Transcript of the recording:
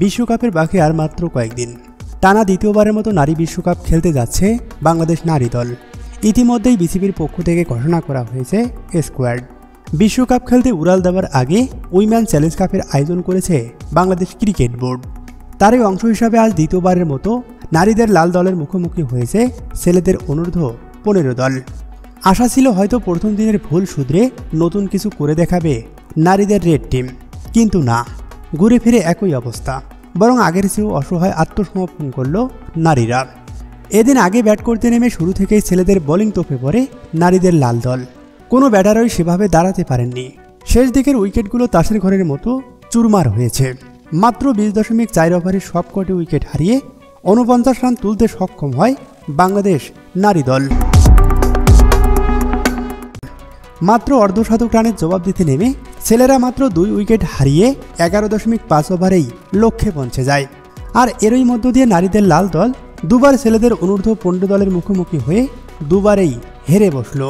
বিশ্বকাপের বাকি আর মাত্র কয়েকদিন। টানা দ্বিতীয়বারের মতো নারী বিশ্বকাপ খেলতে যাচ্ছে বাংলাদেশ নারী দল। ইতিমধ্যেই বিসিবির পক্ষ থেকে ঘোষণা করা হয়েছে স্কোয়াড। বিশ্বকাপ খেলতে উড়াল দেওয়ার আগে উইমেন চ্যালেঞ্জ কাপের আয়োজন করেছে বাংলাদেশ ক্রিকেট বোর্ড। তারই অংশ হিসাবে আজ দ্বিতীয়বারের মতো নারীদের লাল দলের মুখোমুখি হয়েছে ছেলেদের অনূর্ধ্ব 15 দল। আশা ছিল হয়তো প্রথম দিনের ভুল শুধরে নতুন কিছু করে দেখাবে নারীদের রেড টিম, কিন্তু না, ঘুরে ফিরে একই অবস্থা। বরং আগের চেয়েও অসহায় আত্মসমর্পণ করল নারীরা। এদিন আগে ব্যাট করতে নেমে শুরু থেকেই ছেলেদের বোলিং তোপে পড়ে নারীদের লাল দল। কোনো ব্যাটারই সেভাবে দাঁড়াতে পারেননি। শেষ দিকের উইকেটগুলো তাসের ঘরের মতো চুরমার হয়েছে। মাত্র 20.4 ওভারে সবকটি উইকেট হারিয়ে 49 রান তুলতে সক্ষম হয় বাংলাদেশ নারী দল। মাত্র অর্ধশতক রানের জবাব দিতে নেমে ছেলেরা মাত্র 2 উইকেট হারিয়ে 11.5 ওভারেই লক্ষ্যে পৌঁছে যায়। আর এরই মধ্য দিয়ে নারীদের লাল দল দুবার ছেলেদের অনূর্ধ্ব 15 দলের মুখোমুখি হয়ে দুবারেই হেরে বসল।